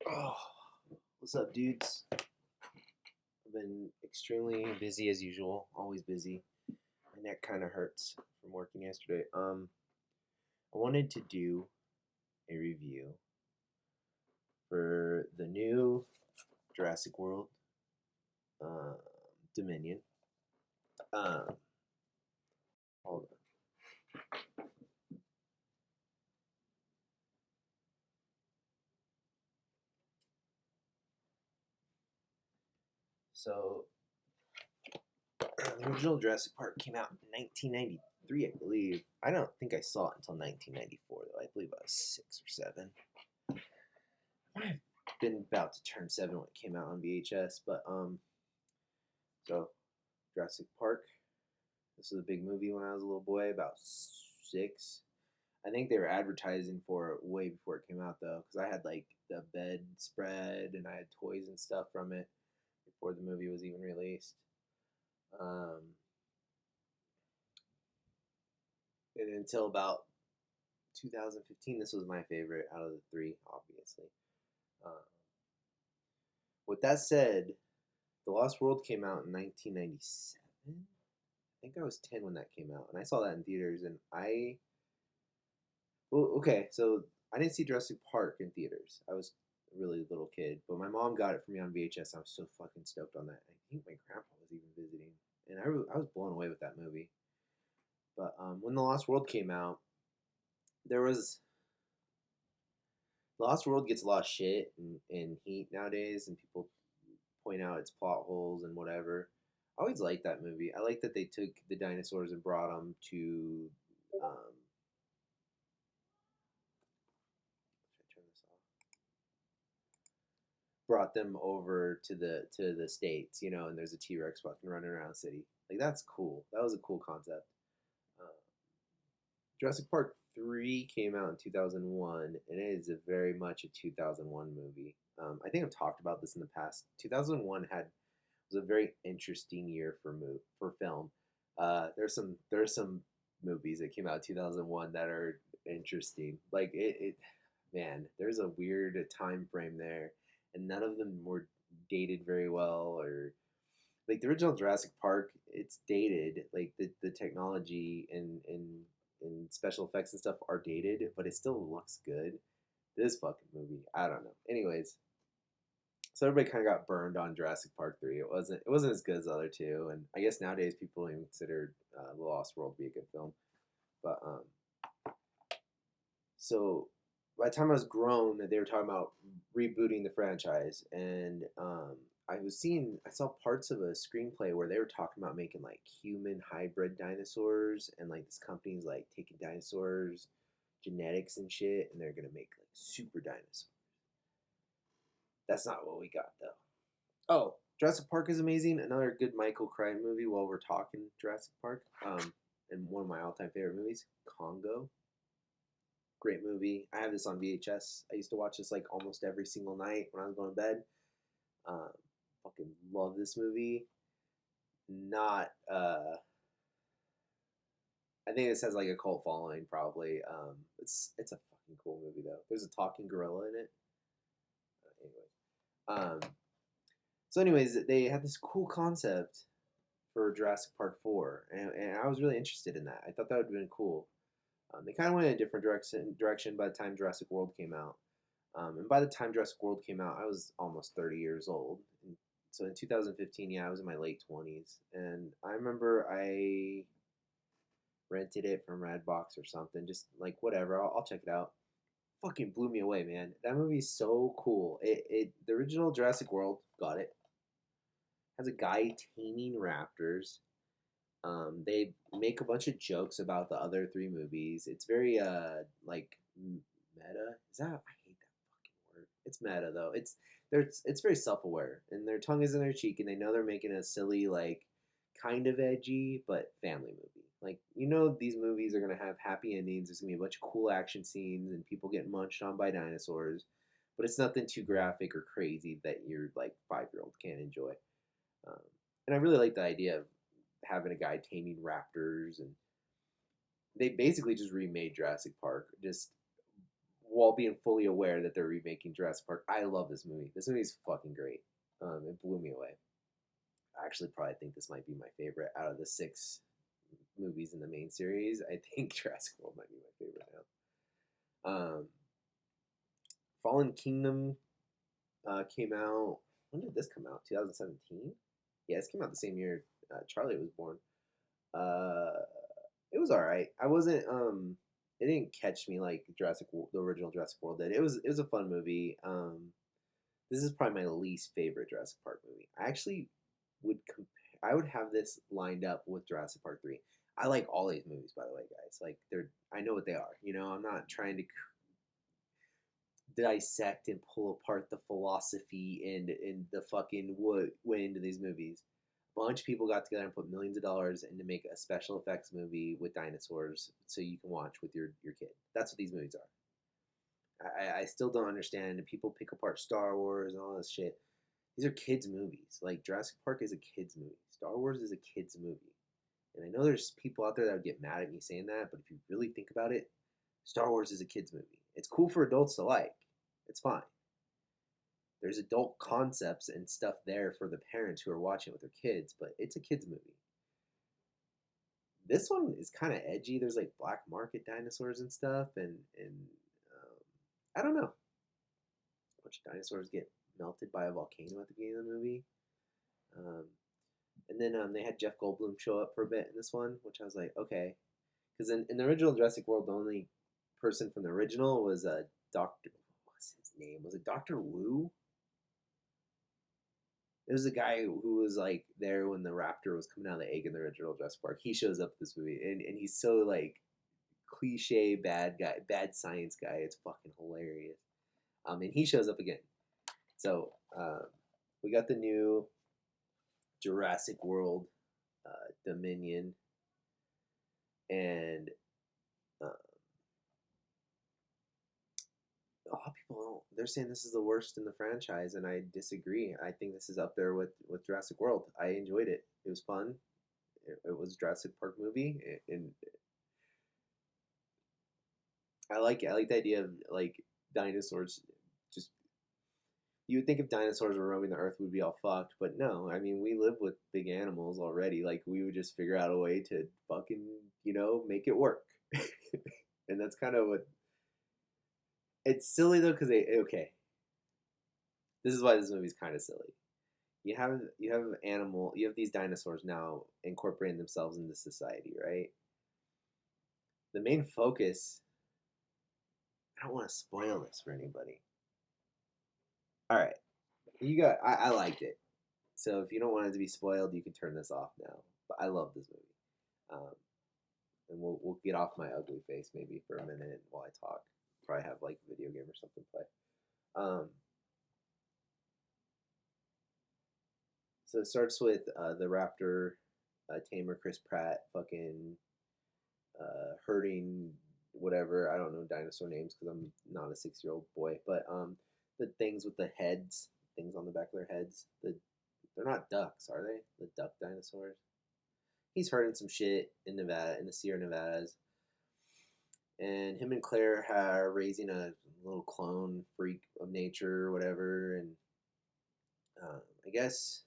Oh, what's up, dudes? I've been extremely busy as usual. Always busy. My neck kind of hurts from working yesterday. I wanted to do a review for the new Jurassic World uh, Dominion. Um, hold on. So, the original Jurassic Park came out in 1993, I believe. I don't think I saw it until 1994, though. I believe I was 6 or 7. I might have been about to turn 7 when it came out on VHS, but so Jurassic Park. This was a big movie when I was a little boy, about 6. I think they were advertising for it way before it came out though, because I had like the bed spread and I had toys and stuff from it before the movie was even released. Um, and until about 2015, this was my favorite out of the three, obviously. Um, with that said, The Lost World came out in 1997. I think I was 10 when that came out, and I saw that in theaters, and well, okay, so I didn't see Jurassic Park in theaters. I was a really little kid, but my mom got it for me on VHS. I was so fucking stoked on that. I think my grandpa was even visiting, and I was blown away with that movie. But when The Lost World came out, there was The Lost World gets a lot of shit and heat nowadays, and people point out its plot holes and whatever. I always liked that movie. I like that they took the dinosaurs and brought them to. Should I turn this off? Brought them over to the states, and there's a T Rex fucking running around the city. Like that's cool. That was a cool concept. Uh, Jurassic Park 3 came out in 2001, and it is a very much a 2001 movie. I think I've talked about this in the past. 2001 was a very interesting year for film. There's some movies that came out in 2001 that are interesting. Like it man, there's a weird time frame there, and none of them were dated very well. Or like the original Jurassic Park, it's dated. Like the technology and special effects and stuff are dated, but it still looks good. This fucking movie, I don't know. Anyways, so everybody kind of got burned on Jurassic Park 3. It wasn't as good as the other two, and I guess nowadays people don't even consider The Lost World to be a good film. But so by the time I was grown, they were talking about rebooting the franchise, and I saw parts of a screenplay where they were talking about making like human hybrid dinosaurs, and like this company's like taking dinosaurs genetics and shit, and they're gonna make like super dinosaurs. That's not what we got though. Oh, Jurassic Park is amazing. Another good Michael Crichton movie. While we're talking Jurassic Park, and one of my all-time favorite movies, Congo. Great movie. I have this on VHS. I used to watch this like almost every single night when I was going to bed. Um, Fucking love this movie. Not. I think this has like a cult following probably. It's a fucking cool movie though. There's a talking gorilla in it. Anyway, so anyways, they had this cool concept for Jurassic Park 4, and I was really interested in that. I thought that would have been cool. They kind of went in a different direction by the time Jurassic World came out. And by the time Jurassic World came out, I was almost 30 years old. And so in 2015, yeah, I was in my late 20s. And I remember I rented it from Redbox or something, just like whatever, I'll check it out. Fucking blew me away, man. That movie's so cool. The original Jurassic World, got it, has a guy taming raptors. They make a bunch of jokes about the other three movies. It's very like meta. Is that I hate that fucking word. It's meta though. It's very self aware, and their tongue is in their cheek, and they know they're making a silly like kind of edgy but family movie. Like these movies are gonna have happy endings. There's gonna be a bunch of cool action scenes and people getting munched on by dinosaurs, but it's nothing too graphic or crazy that your like 5-year-old can't enjoy. Um, and I really like the idea of having a guy taming raptors, and they basically just remade Jurassic Park, just while being fully aware that they're remaking Jurassic Park. I love this movie. This movie's fucking great. It blew me away. I actually probably think this might be my favorite out of the six movies in the main series. I think Jurassic World might be my favorite now. Fallen Kingdom came out. When did this come out? 2017. Yeah, this came out the same year Charlie was born. Uh, it was all right. I wasn't. It didn't catch me like the original Jurassic World did. It was a fun movie. This is probably my least favorite Jurassic Park movie. I actually would compare. I would have this lined up with Jurassic Park 3. I like all these movies, by the way, guys. Like they're, I know what they are. You know, I'm not trying to dissect and pull apart the philosophy and the fucking what went into these movies. A bunch of people got together and put millions of dollars in to make a special effects movie with dinosaurs so you can watch with your kid. That's what these movies are. I still don't understand. People pick apart Star Wars and all this shit. These are kids' movies. Like Jurassic Park is a kids' movie. Star Wars is a kids' movie. And I know there's people out there that would get mad at me saying that, but if you really think about it, Star Wars is a kids' movie. It's cool for adults to like. It's fine. There's adult concepts and stuff there for the parents who are watching with their kids, but it's a kids' movie. This one is kind of edgy. There's like black market dinosaurs and stuff, and I don't know. A bunch of dinosaurs get melted by a volcano at the beginning of the movie. Um, and then they had Jeff Goldblum show up for a bit in this one, which I was like, okay. Because in the original Jurassic World, the only person from the original was a Doctor. What's his name? Was it Doctor Wu? It was the guy who was like there when the raptor was coming out of the egg in the original Jurassic Park. He shows up in this movie, and he's so like cliche bad guy, bad science guy. It's fucking hilarious. And he shows up again. So we got the new Jurassic World Dominion, and uh, a lot of people don't. They're saying this is the worst in the franchise, and I disagree. I think this is up there with Jurassic World. I enjoyed it. It was fun. It was a Jurassic Park movie, and I like it. I like the idea of like dinosaurs. Just you would think if dinosaurs were roaming the earth, we'd be all fucked, but no. I mean, we live with big animals already. Like we would just figure out a way to fucking make it work, and that's kind of what. It's silly though, because they okay. This is why this movie's kind of silly. You have these dinosaurs now incorporating themselves into society, right? The main focus. I don't want to spoil this for anybody. All right, I liked it. So if you don't want it to be spoiled, you can turn this off now. But I love this movie, and we'll get off my ugly face maybe for a minute while I talk. Probably have like a video game or something play. Um, so it starts with the raptor tamer Chris Pratt fucking herding whatever. I don't know dinosaur names because I'm not a 6-year-old boy. But the things with the heads, things on the back of their heads. They're not ducks, are they? The duck dinosaurs. He's herding some shit in Nevada, in the Sierra Nevadas, and him and Claire are raising a little clone freak of nature or whatever. And I guess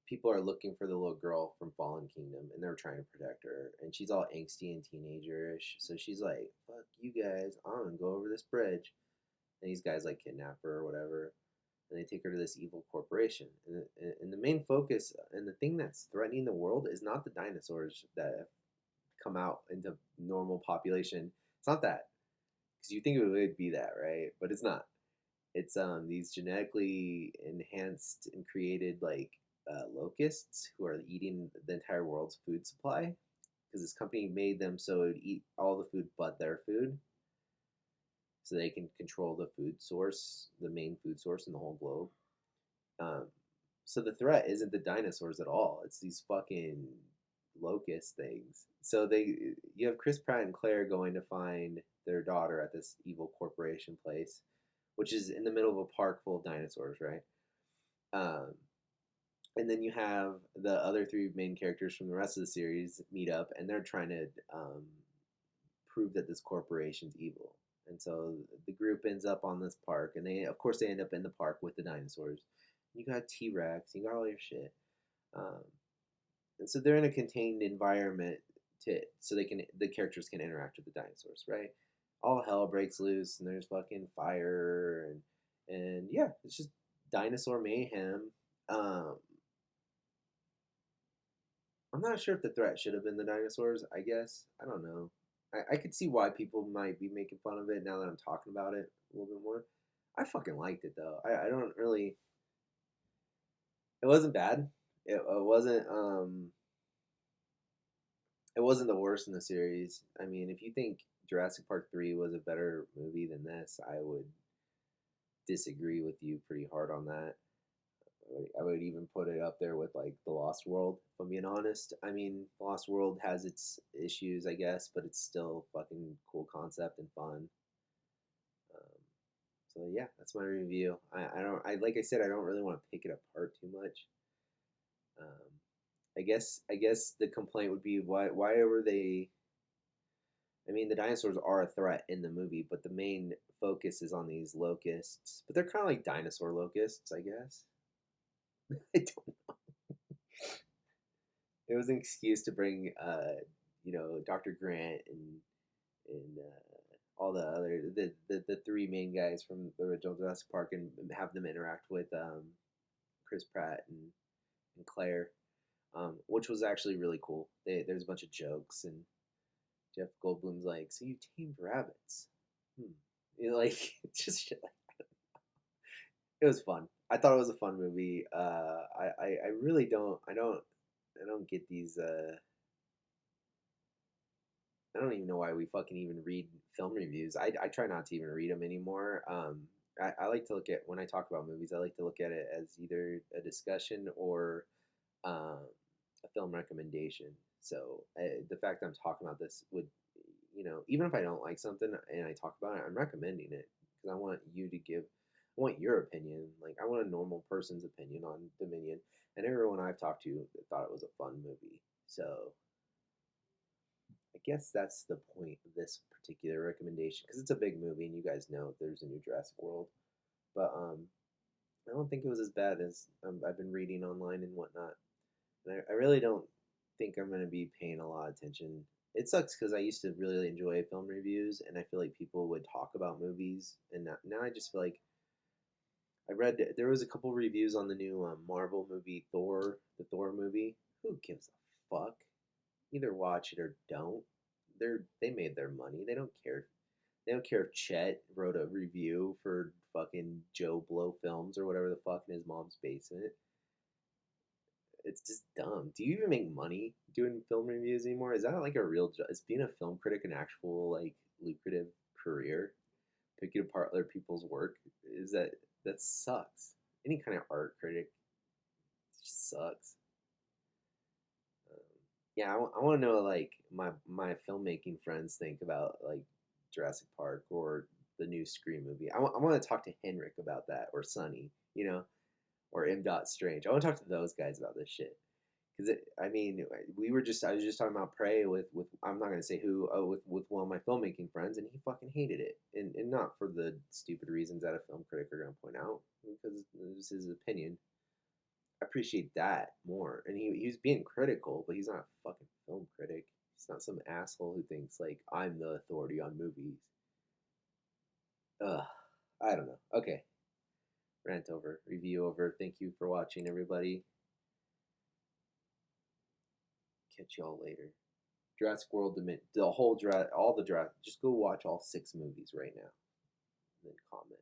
people are looking for the little girl from Fallen Kingdom, and they're trying to protect her. And she's all angsty and teenager-ish, so she's like, "Fuck you guys, I'm gonna go over this bridge." And these guys like kidnap her or whatever, and they take her to this evil corporation. And the main focus and the thing that's threatening the world is not the dinosaurs that have come out into normal population. It's not that, because you think it would be that, right? But it's not. It's these genetically enhanced and created like locusts who are eating the entire world's food supply because this company made them so it would eat all the food but their food, so they can control the food source, the main food source in the whole globe. Um, so the threat isn't the dinosaurs at all. It's these fucking locust things. So you have Chris Pratt and Claire going to find their daughter at this evil corporation place, which is in the middle of a park full of dinosaurs, right? Um, and then you have the other three main characters from the rest of the series meet up, and they're trying to prove that this corporation's evil. And so the group ends up on this park, and they, of course, they end up in the park with the dinosaurs. You got T Rex, you got all your shit, um, and so they're in a contained environment so the characters can interact with the dinosaurs, right? All hell breaks loose, and there's fucking fire, and yeah, it's just dinosaur mayhem. Um, I'm not sure if the threat should have been the dinosaurs. I guess I don't know. I could see why people might be making fun of it now that I'm talking about it a little bit more. I fucking liked it though. I don't really. It wasn't bad. It wasn't. It wasn't the worst in the series. I mean, if you think Jurassic Park 3 was a better movie than this, I would disagree with you pretty hard on that. I would even put it up there with like The Lost World, if I'm being honest. I mean, The Lost World has its issues, I guess, but it's still fucking cool concept and fun. Um, so yeah, that's my review. I don't I like I said I don't really want to pick it apart too much. Um, I guess the complaint would be why were they? I mean, the dinosaurs are a threat in the movie, but the main focus is on these locusts. But they're kind of like dinosaur locusts, I guess. I don't. It was an excuse to bring, Dr. Grant and all the other the three main guys from the original Jurassic Park and have them interact with Chris Pratt and Claire, which was actually really cool. There's a bunch of jokes and Jeff Goldblum's like, "So you tamed rabbits?" Hmm. Like just shit like it was fun. I thought it was a fun movie. I really don't get these. I don't even know why we fucking even read film reviews. I try not to even read them anymore. I like to look at when I talk about movies. I like to look at it as either a discussion or a film recommendation. So the fact that I'm talking about this would, even if I don't like something and I talk about it, I'm recommending it because I want you to give, I want your opinion. Like I want a normal person's opinion on Dominion, and everyone I've talked to thought it was a fun movie. So I guess that's the point of this particular recommendation because it's a big movie, and you guys know there's a new Jurassic World. But I don't think it was as bad as I've been reading online and whatnot. And I really don't think I'm going to be paying a lot of attention. It sucks because I used to really enjoy film reviews, and I feel like people would talk about movies, and now I just feel like I read there was a couple reviews on the new Marvel movie Thor, the Thor movie. Who gives a fuck? Either watch it or don't. They made their money. They don't care. They don't care if Chet wrote a review for fucking Joe Blow Films or whatever the fuck in his mom's basement. It's just dumb. Do you even make money doing film reviews anymore? Is that like a real job? Is being a film critic an actual like lucrative career? Picking apart other people's work is that sucks. Any kind of art critic just sucks. Um, yeah, I want to know like my filmmaking friends think about like Jurassic Park or the new Scream movie. I want to talk to Henrik about that or Sonny, or M. Dot Strange. I want to talk to those guys about this shit. Because I mean, I was just talking about Prey with I'm not gonna say who with one of my filmmaking friends, and he fucking hated it, and not for the stupid reasons that a film critic are gonna point out, because it was his opinion. I appreciate that more, and he was being critical, but he's not a fucking film critic. He's not some asshole who thinks like I'm the authority on movies. Ugh, I don't know. Okay, rant over, review over. Thank you for watching, everybody. Catch y'all later. Jurassic World, the whole all the Jurassic. Just go watch all 6 movies right now, and then comment.